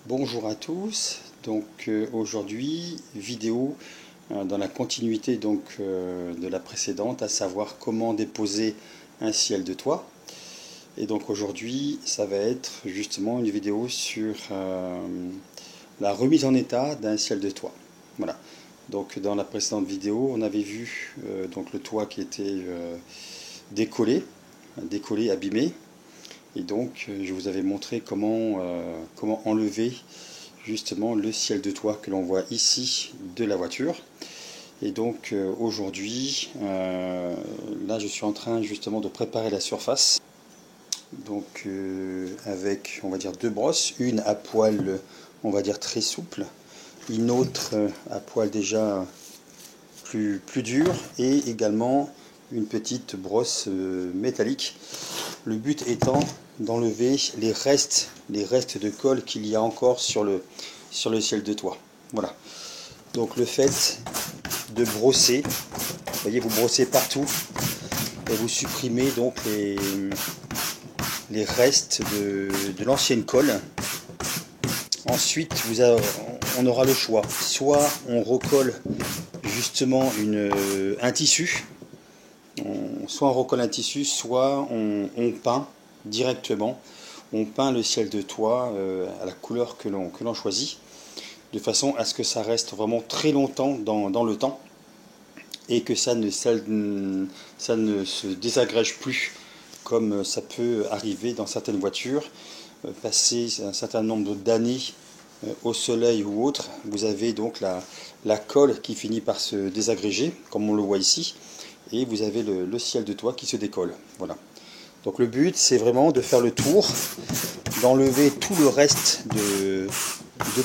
Bonjour à tous, aujourd'hui vidéo dans la continuité de la précédente, à savoir comment déposer un ciel de toit. Et donc aujourd'hui ça va être justement une vidéo sur la remise en état d'un ciel de toit. Voilà. Donc dans la précédente vidéo on avait vu donc le toit qui était décollé, abîmé. Et donc je vous avais montré comment enlever justement le ciel de toit que l'on voit ici de la voiture. Et donc aujourd'hui, là je suis en train justement de préparer la surface. Donc avec on va dire deux brosses, une à poil on va dire très souple, une autre à poil déjà plus dur, et également une petite brosse métallique. Le but étant d'enlever les restes de colle qu'il y a encore sur le ciel de toit. Voilà. Donc le fait de brosser, vous voyez, vous brossez partout et vous supprimez donc les restes de l'ancienne colle. Ensuite, on aura le choix. Soit on recolle justement un tissu, soit on recolle un tissu, soit on peint directement. On peint le ciel de toit à la couleur que l'on choisit, de façon à ce que ça reste vraiment très longtemps dans le temps et que ça ne se désagrège plus, comme ça peut arriver dans certaines voitures. Passer un certain nombre d'années au soleil ou autre, vous avez donc la colle qui finit par se désagréger, comme on le voit ici, et vous avez le ciel de toit qui se décolle. Voilà. Donc le but, c'est vraiment de faire le tour, d'enlever tout le reste de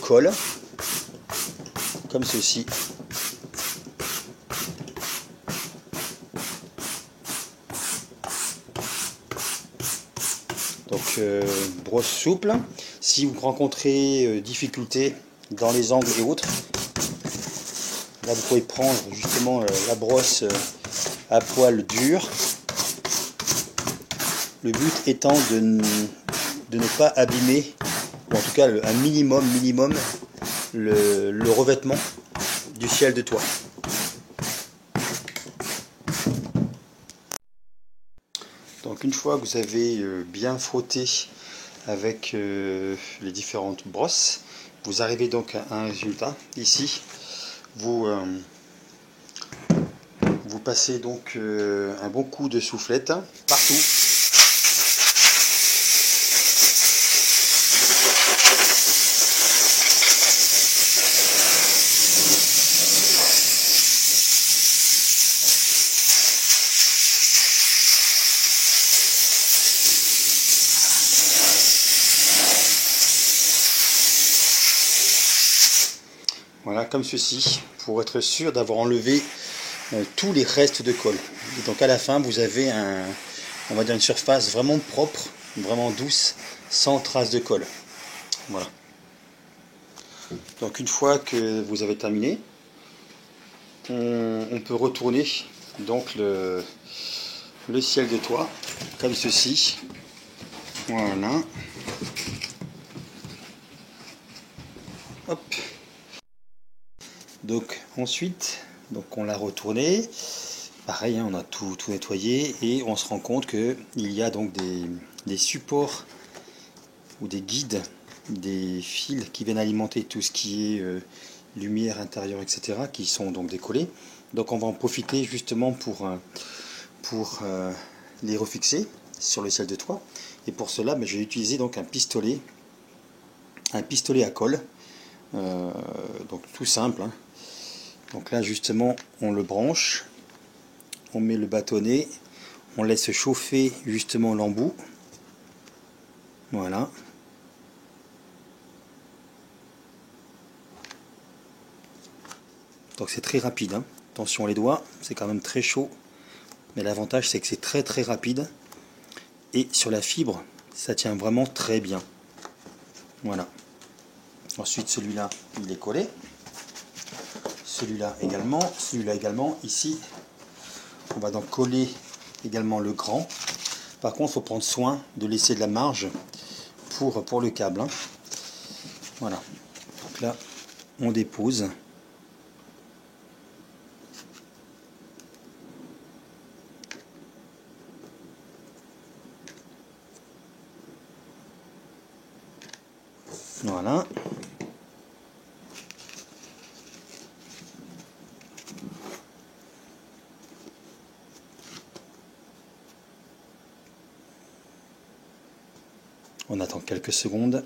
colle, comme ceci. Donc brosse souple. Si vous rencontrez difficulté dans les angles et autres, là vous pouvez prendre justement la brosse à poil dur. Le but étant de ne pas abîmer, ou en tout cas un minimum le revêtement du ciel de toit. Donc une fois que vous avez bien frotté avec les différentes brosses, vous arrivez donc à un résultat. Ici, vous passez donc un bon coup de soufflette partout. Voilà, comme ceci, pour être sûr d'avoir enlevé tous les restes de colle. Et donc à la fin, vous avez on va dire une surface vraiment propre, vraiment douce, sans trace de colle. Voilà. Donc une fois que vous avez terminé, on peut retourner donc le ciel de toit, comme ceci. Voilà. Hop. Donc ensuite, on l'a retourné. Pareil, on a tout nettoyé et on se rend compte qu'il y a donc des supports ou des guides, des fils qui viennent alimenter tout ce qui est lumière intérieure, etc., qui sont donc décollés. Donc on va en profiter justement pour les refixer sur le ciel de toit. Et pour cela, j'ai utilisé donc un pistolet à colle. Donc tout simple, hein. Donc là justement on le branche, on met le bâtonnet, on laisse chauffer justement l'embout. Voilà. Donc c'est très rapide, hein. Attention les doigts, c'est quand même très chaud. Mais l'avantage c'est que c'est très rapide. Et sur la fibre, ça tient vraiment très bien. Voilà. Ensuite celui-là, il est collé. Celui-là également. Ici, on va donc coller également le grand. Par contre, il faut prendre soin de laisser de la marge pour le câble, hein. Voilà. Donc là, on dépose. Voilà. On attend quelques secondes.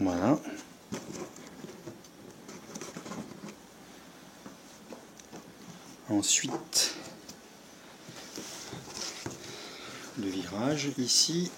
Voilà. Ensuite, le virage ici.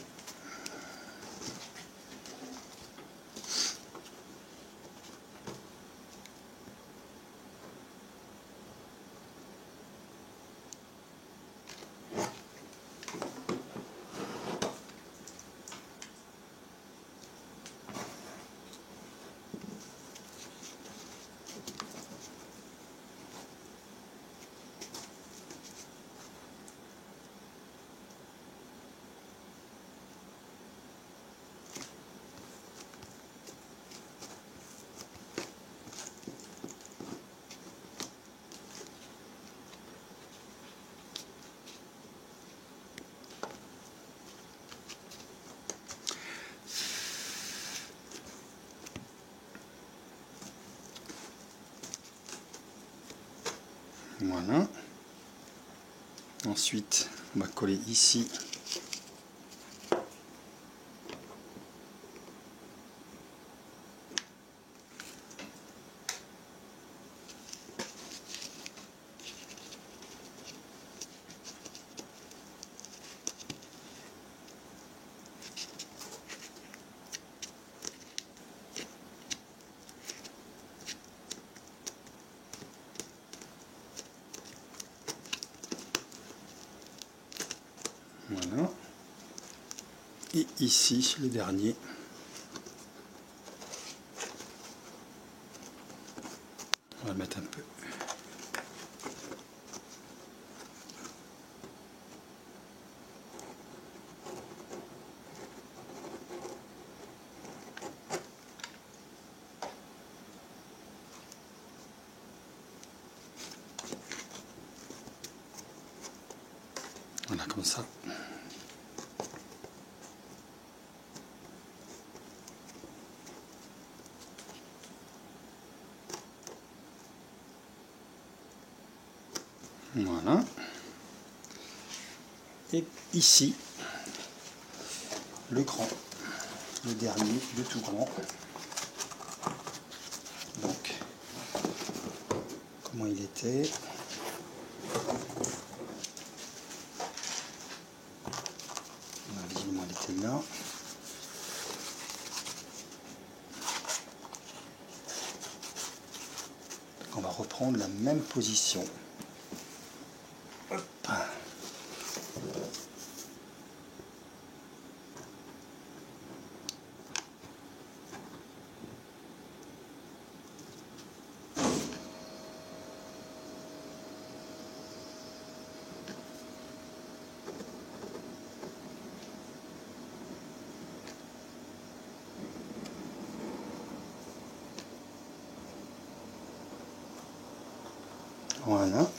Voilà. Ensuite, on va coller ici. Voilà. Et ici, le dernier. On va le mettre un peu. Voilà, comme ça. Voilà. Et ici, le grand, le dernier, le tout grand. Donc, comment il était? Visiblement, il était là. Donc, on va reprendre la même position. Hop. Voilà.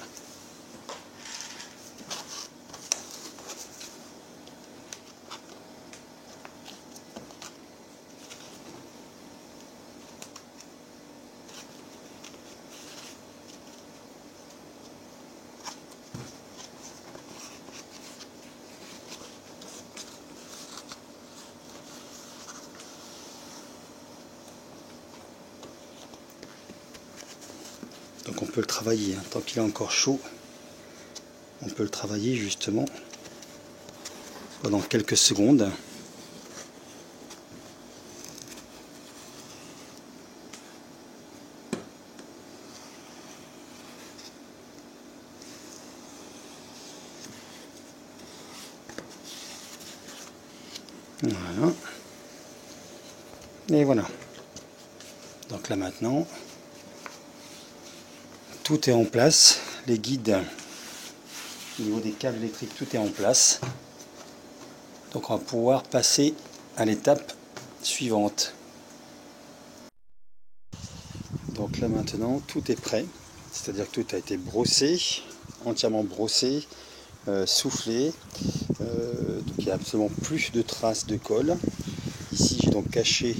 Donc on peut le travailler, hein. Tant qu'il est encore chaud, on peut le travailler justement pendant quelques secondes. Voilà. Et voilà. Donc là maintenant, tout est en place. Les guides, au niveau des câbles électriques, tout est en place. Donc on va pouvoir passer à l'étape suivante. Donc là maintenant, tout est prêt. C'est-à-dire que tout a été brossé, entièrement brossé, soufflé. Donc il n'y a absolument plus de traces de colle. Ici j'ai donc caché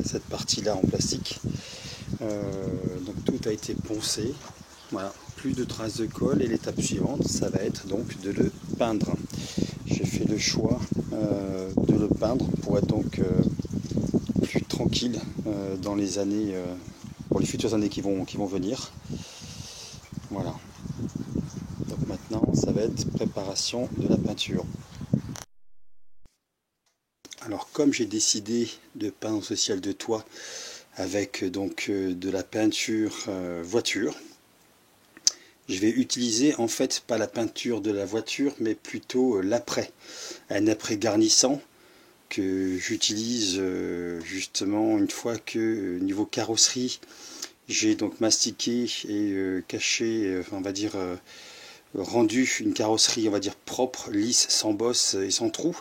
cette partie-là en plastique. Donc tout a été poncé. Voilà, plus de traces de colle. Et l'étape suivante, ça va être donc de le peindre. J'ai fait le choix de le peindre pour être donc plus tranquille dans les années, pour les futures années qui vont venir. Voilà. Donc maintenant, ça va être préparation de la peinture. Alors comme j'ai décidé de peindre ce ciel de toit avec donc de la peinture voiture, je vais utiliser en fait pas la peinture de la voiture mais plutôt l'après, un après garnissant que j'utilise justement une fois que niveau carrosserie j'ai donc mastiqué et caché, on va dire rendu une carrosserie on va dire propre, lisse, sans bosse et sans trou.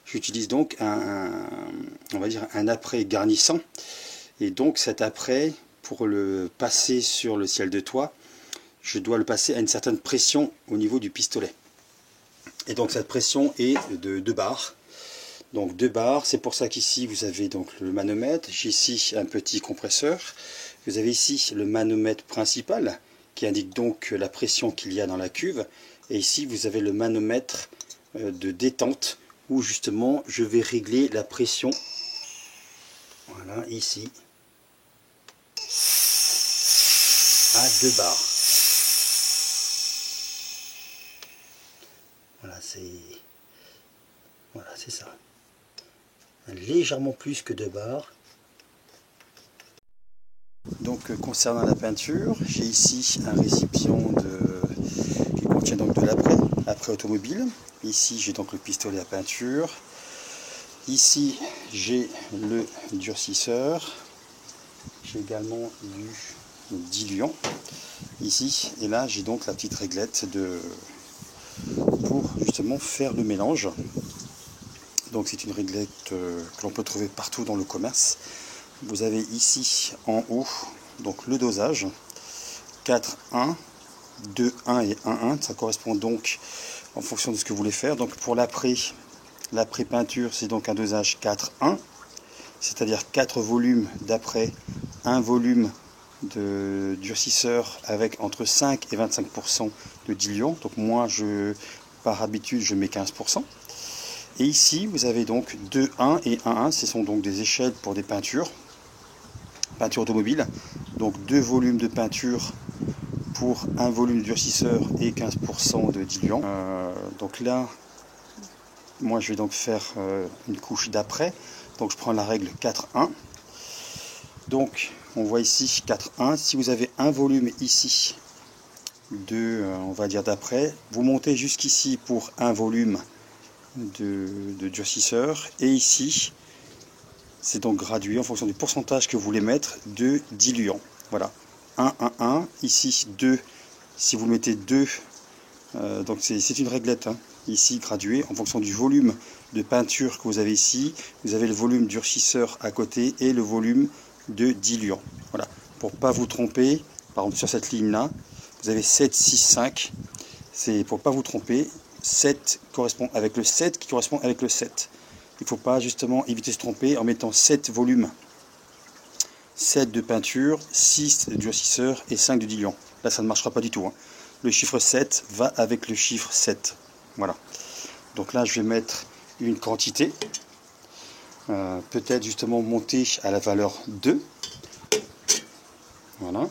J'utilise donc on va dire un après garnissant, et donc cet après, pour le passer sur le ciel de toit, je dois le passer à une certaine pression au niveau du pistolet. Et donc cette pression est de 2 bars. Donc 2 bars, c'est pour ça qu'ici vous avez donc le manomètre, j'ai ici un petit compresseur, vous avez ici le manomètre principal qui indique donc la pression qu'il y a dans la cuve, et ici vous avez le manomètre de détente où justement je vais régler la pression, voilà, ici, à 2 bars. Voilà, c'est ça. Légèrement plus que 2 bars. Donc concernant la peinture, j'ai ici un récipient qui contient donc de l'après automobile. Ici j'ai donc le pistolet à peinture. Ici j'ai le durcisseur. J'ai également du diluant ici, et là j'ai donc la petite réglette pour justement faire le mélange. Donc c'est une réglette que l'on peut trouver partout dans le commerce. Vous avez ici en haut donc le dosage 4-1, 2-1 et 1-1. Ça correspond donc en fonction de ce que vous voulez faire. Donc pour l'après peinture, c'est donc un dosage 4-1, c'est-à-dire 4 volumes d'après, 1 volume de durcisseur avec entre 5 et 25% de diluant. Donc moi, par habitude, je mets 15%. Et ici, vous avez donc 2-1 et 1-1. Ce sont donc des échelles pour des peintures automobile. Donc 2 volumes de peinture pour 1 volume de durcisseur et 15% de diluant. Donc là, moi je vais donc faire une couche d'après. Donc je prends la règle 4-1. Donc on voit ici 4-1. Si vous avez un volume ici on va dire d'après, vous montez jusqu'ici pour un volume de durcisseur, et ici c'est donc gradué en fonction du pourcentage que vous voulez mettre de diluant. Voilà, 1, 1, 1, ici 2, si vous mettez 2, donc c'est une réglette, hein, ici gradué en fonction du volume de peinture que vous avez ici. Vous avez le volume durcisseur à côté et le volume de diluant. Voilà, pour ne pas vous tromper, par exemple sur cette ligne là, vous avez 7, 6, 5, c'est pour ne pas vous tromper, 7 correspond avec le 7 qui correspond avec le 7. Il ne faut pas justement éviter de se tromper en mettant 7 volumes, 7 de peinture, 6 de durcisseur et 5 de diluant. Là ça ne marchera pas du tout, hein. Le chiffre 7 va avec le chiffre 7. Voilà. Donc là je vais mettre une quantité, peut-être justement monter à la valeur 2. Voilà.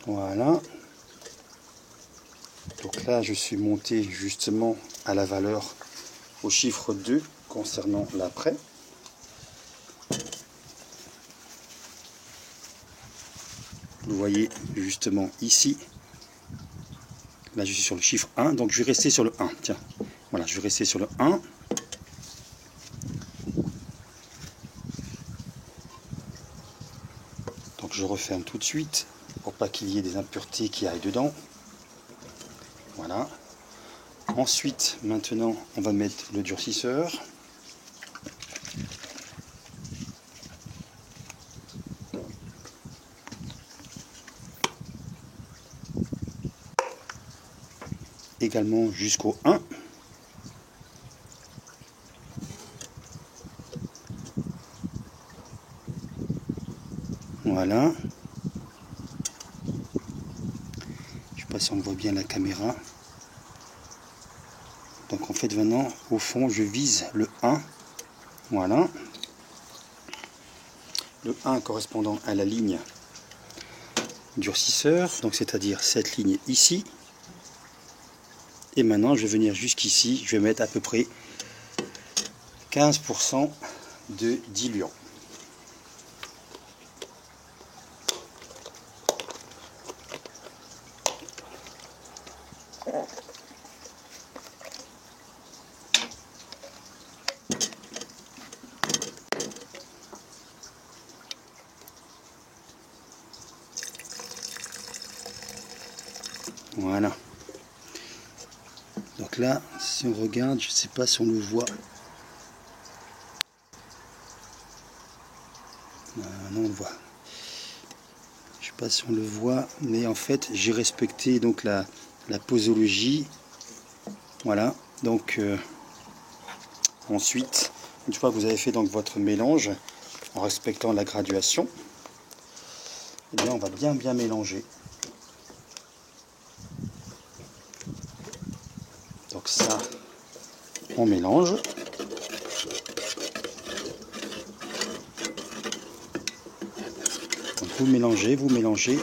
Voilà. Donc là, je suis monté justement à la valeur, au chiffre 2 concernant l'après. Vous voyez justement ici. Là, je suis sur le chiffre 1, donc je vais rester sur le 1. Tiens, voilà, je vais rester sur le 1. Donc je referme tout de suite pour pas qu'il y ait des impuretés qui aillent dedans. Voilà. Ensuite, maintenant, on va mettre le durcisseur. Également jusqu'au 1. Voilà. Je ne sais pas si on voit bien la caméra. Donc en fait maintenant, au fond, je vise le 1. Voilà. Le 1 correspondant à la ligne durcisseur, donc c'est-à-dire cette ligne ici. Et maintenant, je vais venir jusqu'ici, je vais mettre à peu près 15% de diluant. Voilà. Donc là, si on regarde, je ne sais pas si on le voit. Non, on le voit. Je ne sais pas si on le voit, mais en fait, j'ai respecté donc la posologie. Voilà. Donc ensuite, une fois que vous avez fait donc votre mélange, en respectant la graduation, eh bien, on va bien mélanger. Donc ça, on mélange. Donc vous mélangez.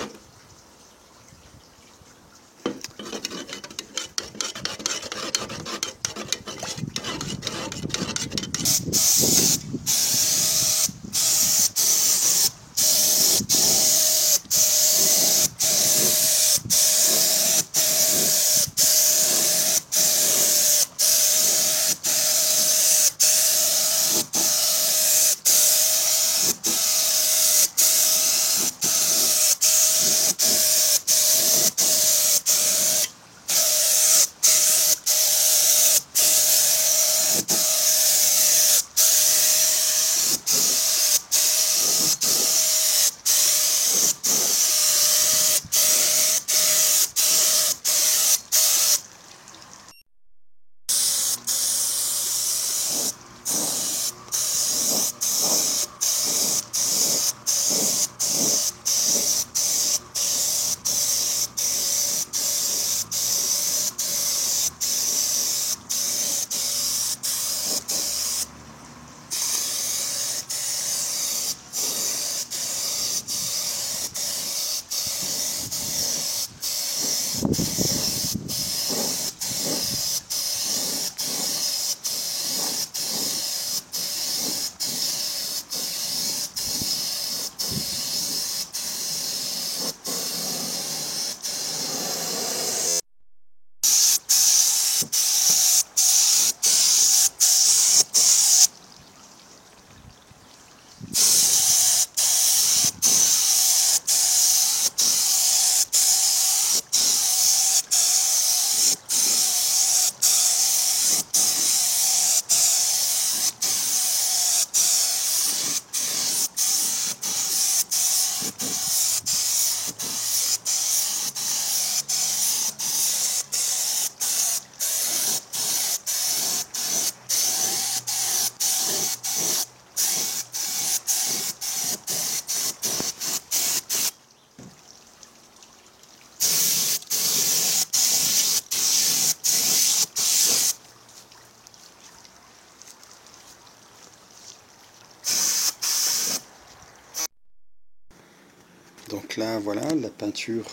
Donc là, voilà, la peinture,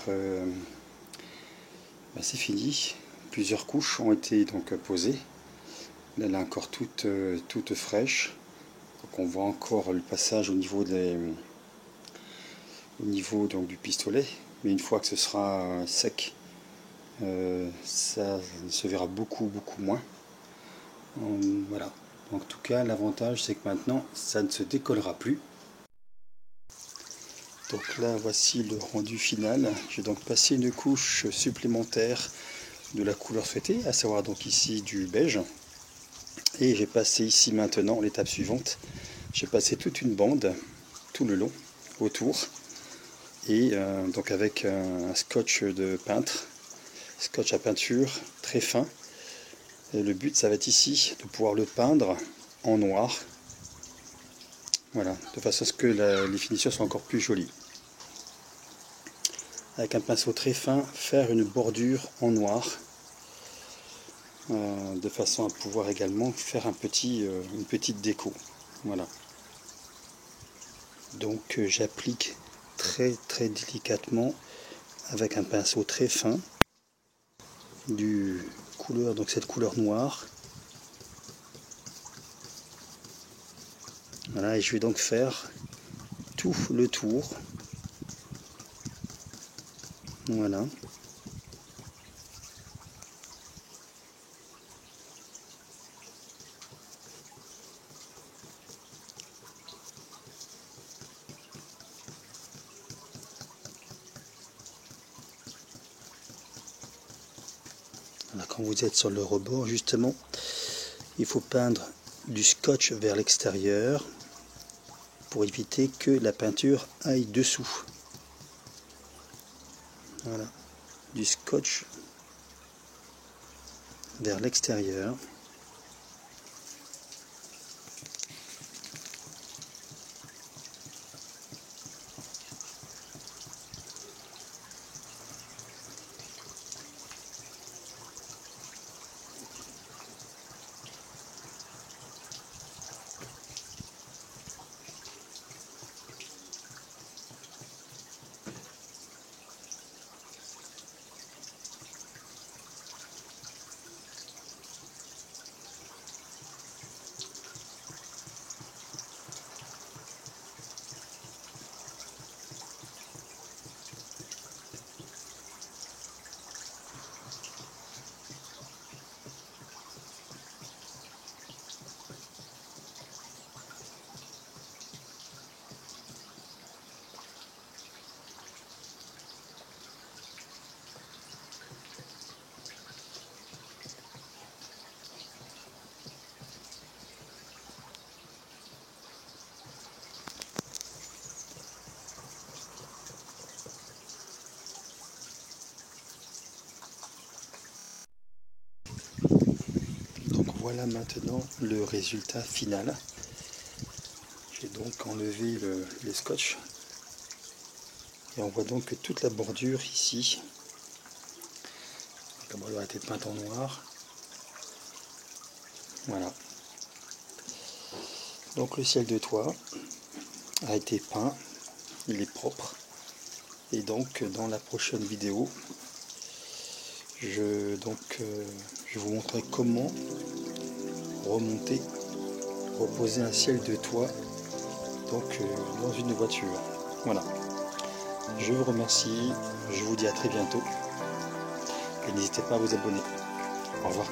c'est fini. Plusieurs couches ont été donc posées. Là, elle est encore toute fraîche. Donc on voit encore le passage au niveau au niveau donc du pistolet, mais une fois que ce sera sec, ça se verra beaucoup moins. Voilà. En tout cas, l'avantage c'est que maintenant ça ne se décollera plus. Donc là, voici le rendu final. J'ai donc passé une couche supplémentaire de la couleur souhaitée, à savoir donc ici du beige. Et j'ai passé ici maintenant l'étape suivante. J'ai passé toute une bande tout le long autour, et donc avec un scotch de peintre, scotch à peinture très fin. Et le but, ça va être ici de pouvoir le peindre en noir, voilà, de façon à ce que les finitions soient encore plus jolies. Avec un pinceau très fin, faire une bordure en noir, de façon à pouvoir également faire une petite déco. Voilà. Donc j'applique très délicatement avec un pinceau très fin donc cette couleur noire. Voilà, et je vais donc faire tout le tour. Voilà. Voilà, quand vous êtes sur le rebord, justement, il faut peindre du scotch vers l'extérieur pour éviter que la peinture aille dessous. Voilà, du scotch vers l'extérieur. Voilà maintenant le résultat final. J'ai donc enlevé les scotch et on voit donc que toute la bordure ici, la bordure a été peinte en noir. Voilà. Donc le ciel de toit a été peint, il est propre, et donc dans la prochaine vidéo, je vais vous montrer comment reposer un ciel de toit dans une voiture. Voilà. Je vous remercie, je vous dis à très bientôt et n'hésitez pas à vous abonner. Au revoir.